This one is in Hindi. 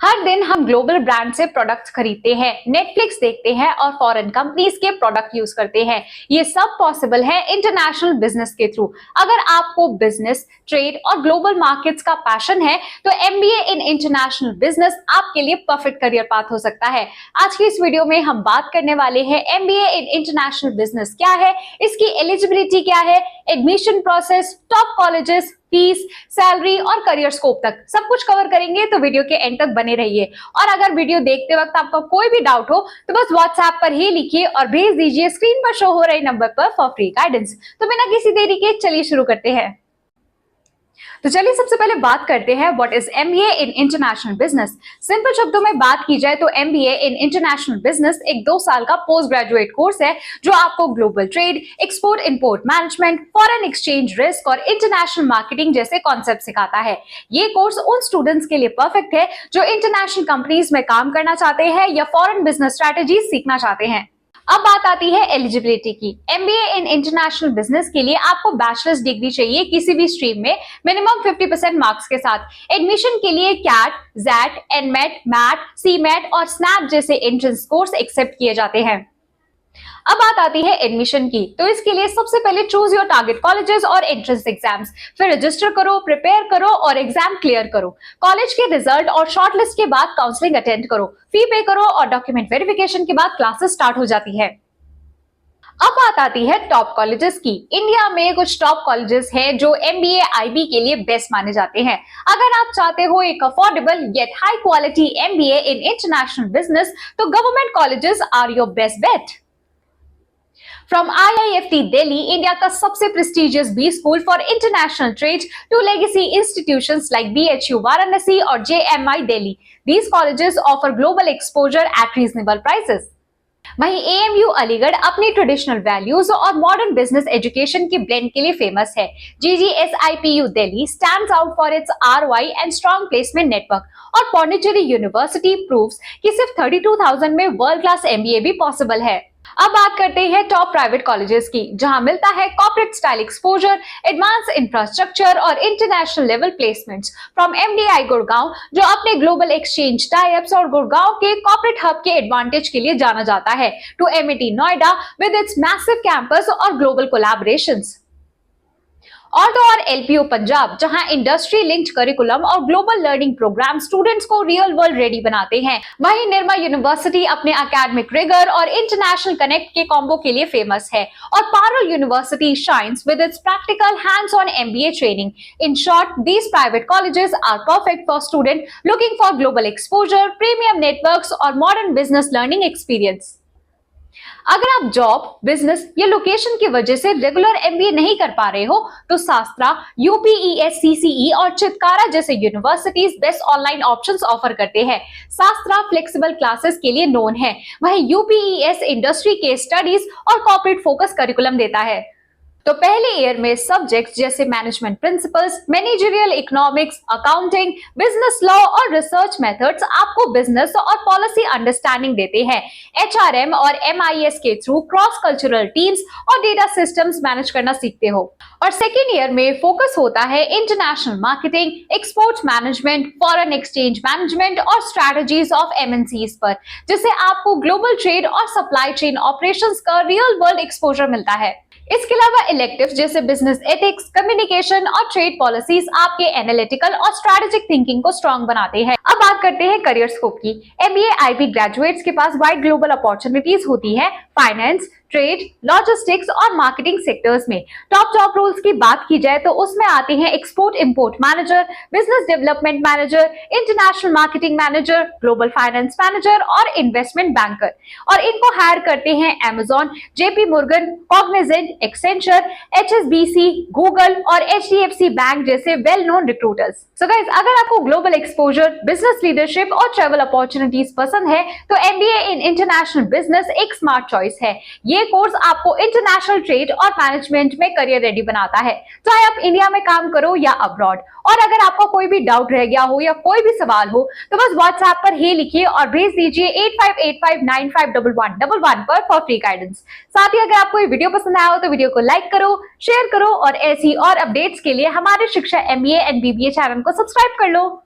हर दिन हम ग्लोबल ब्रांड से प्रोडक्ट्स खरीदते हैं, नेटफ्लिक्स देखते हैं और फॉरेन कंपनीज के प्रोडक्ट यूज करते हैं। ये सब पॉसिबल है इंटरनेशनल बिजनेस के थ्रू। अगर आपको बिजनेस, ट्रेड और ग्लोबल मार्केट्स का पैशन है तो एमबीए इन इंटरनेशनल बिजनेस आपके लिए परफेक्ट करियर पाथ हो सकता है। आज की इस वीडियो में हम बात करने वाले हैं एमबीए इन इंटरनेशनल बिजनेस क्या है, इसकी एलिजिबिलिटी क्या है, admission process, top colleges, fees, salary और करियर स्कोप तक सब कुछ कवर करेंगे, तो वीडियो के एंड तक बने रहिए। और अगर वीडियो देखते वक्त आपका कोई भी डाउट हो तो बस व्हाट्सएप पर ही लिखिए और भेज दीजिए स्क्रीन पर शो हो रहे नंबर पर फॉर फ्री गाइडेंस। तो बिना किसी देरी के चलिए शुरू करते हैं। तो चलिए सबसे पहले बात करते हैं what is MBA in international business. Simple शब्दों में बात की जाए तो एमबीए इन इंटरनेशनल बिजनेस एक 2 साल का पोस्ट ग्रेजुएट कोर्स है जो आपको global trade, export import management, foreign exchange risk और इंटरनेशनल मार्केटिंग जैसे कॉन्सेप्ट सिखाता है। ये कोर्स उन स्टूडेंट्स के लिए परफेक्ट है जो इंटरनेशनल कंपनीज में काम करना चाहते हैं या फॉरेन बिजनेस स्ट्रेटेजी सीखना चाहते हैं। अब बात आती है एलिजिबिलिटी की। एमबीए इन इंटरनेशनल बिजनेस के लिए आपको बैचलर्स डिग्री चाहिए किसी भी स्ट्रीम में, मिनिमम 50% मार्क्स के साथ। एडमिशन के लिए CAT, JAT, NMAT, MAT, CMAT और स्नैप जैसे एंट्रेंस कोर्स एक्सेप्ट किए जाते हैं। अब बात आती है एडमिशन की, तो इसके लिए सबसे पहले चूज योर टारगेट कॉलेजेस और एंट्रेंस एग्जाम्स, फिर रजिस्टर करो, प्रिपेयर करो और एग्जाम क्लियर करो। कॉलेज के रिजल्ट और शॉर्टलिस्ट के बाद काउंसलिंग अटेंड करो, फी पे करो और डॉक्यूमेंट वेरिफिकेशन के बाद क्लासेस स्टार्ट हो जाती है। अब बात आती है टॉप कॉलेजेस की। इंडिया में कुछ टॉप कॉलेजेस हैं जो एमबीए आईबी के लिए बेस्ट माने जाते हैं। अगर आप चाहते हो एक affordable yet high quality MBA in international business तो government colleges are your best bet. From IIFT Delhi, India का सबसे prestigious B school for international trade, to legacy institutions like BHU Varanasi और JMI Delhi. These colleges offer global exposure at reasonable prices. वहीं AMU अलीगढ़ अपनी ट्रेडिशनल वैल्यूज और मॉडर्न बिजनेस एजुकेशन की ब्लेंड के लिए फेमस है। GGSIPU Delhi stands out for its ROI and strong placement network और पौंडीचेरी यूनिवर्सिटी प्रूव्स कि सिर्फ 32,000 में वर्ल्ड क्लास MBA भी पॉसिबल है। अब बात करते हैं टॉप प्राइवेट कॉलेजेस की, जहां मिलता है corporate style exposure, advance infrastructure और international level placements. From MDI Gurgaon जो अपने ग्लोबल एक्सचेंज टाइप्स और गुड़गांव के कॉर्पोरेट हब के एडवांटेज के लिए जाना जाता है, to MIT Noida with its massive campus और ग्लोबल कोलैबोरेशंस। और LPU पंजाब जहां इंडस्ट्री लिंक्ड करिकुलम और ग्लोबल लर्निंग प्रोग्राम स्टूडेंट्स को रियल वर्ल्ड रेडी बनाते हैं। वहीं निर्मा यूनिवर्सिटी अपने एकेडमिक रिगर और इंटरनेशनल कनेक्ट के कॉम्बो के लिए फेमस है। और Parul university shines with its practical hands on MBA training. In short, these private colleges are perfect for student looking for global exposure, premium networks और मॉडर्न बिजनेस लर्निंग एक्सपीरियंस। अगर आप जॉब, बिजनेस या लोकेशन की वजह से रेगुलर एमबीए नहीं कर पा रहे हो तो शास्त्रा, UPESCCE और चित्कारा जैसे universities best online options offer करते हैं। शास्त्रा फ्लेक्सिबल क्लासेस के लिए नोन है, वहीं UPES इंडस्ट्री केस स्टडीज और कॉर्पोरेट फोकस करिकुलम देता है। तो पहले ईयर में सब्जेक्ट्स जैसे management principles, managerial economics, accounting, business law और रिसर्च मेथड्स आपको बिजनेस और पॉलिसी अंडरस्टैंडिंग देते हैं। HRM और MIS के थ्रू क्रॉस कल्चरल टीम्स और डेटा सिस्टम्स मैनेज करना सीखते हो। और सेकेंड ईयर में फोकस होता है international marketing, export management, foreign exchange management और स्ट्रैटेजीज ऑफ MNCs पर, जिससे आपको ग्लोबल ट्रेड और सप्लाई चेन ऑपरेशंस का रियल वर्ल्ड एक्सपोजर मिलता है। इसके अलावा इलेक्टिव्स जैसे बिजनेस एथिक्स, कम्युनिकेशन और ट्रेड पॉलिसीज आपके एनालिटिकल और स्ट्रैटेजिक थिंकिंग को स्ट्रॉन्ग बनाते हैं। अब बात करते हैं करियर स्कोप की। एमबीए आईबी ग्रेजुएट्स के पास वाइड ग्लोबल अपॉर्चुनिटीज होती है फाइनेंस, ट्रेड, लॉजिस्टिक्स और मार्केटिंग सेक्टर्स में। टॉप रोल्स की बात की जाए तो उसमें आते हैं export import manager, business development manager, international marketing manager, global finance manager और इन्वेस्टमेंट बैंकर। और इनको हायर करते हैं Amazon, JP Morgan, Cognizant, Accenture, HSBC, Google और HDFC बैंक जैसे well known recruiters. So guys, अगर आपको ग्लोबल एक्सपोजर, बिजनेस लीडरशिप और ट्रैवल अपॉर्चुनिटीज पसंद है तो एमबीए इन इंटरनेशनल बिजनेस एक स्मार्ट चॉइस है। ये कोर्स आपको इंटरनेशनल ट्रेड और मैनेजमेंट में करियर रेडी बनाता है, चाहे आप इंडिया में काम करो या अब्रॉड। और अगर आपका कोई भी डाउट रह गया हो या कोई भी सवाल हो तो बस व्हाट्सएप पर ही लिखिए और भेज दीजिए 8585951111 पर फॉर फ्री गाइडेंस। साथ ही अगर आपको ये वीडियो पसंद आया हो तो वीडियो को लाइक करो, शेयर करो और ऐसी और अपडेट्स के लिए हमारे शिक्षा MBA एंड BBA चैनल को सब्सक्राइब कर लो।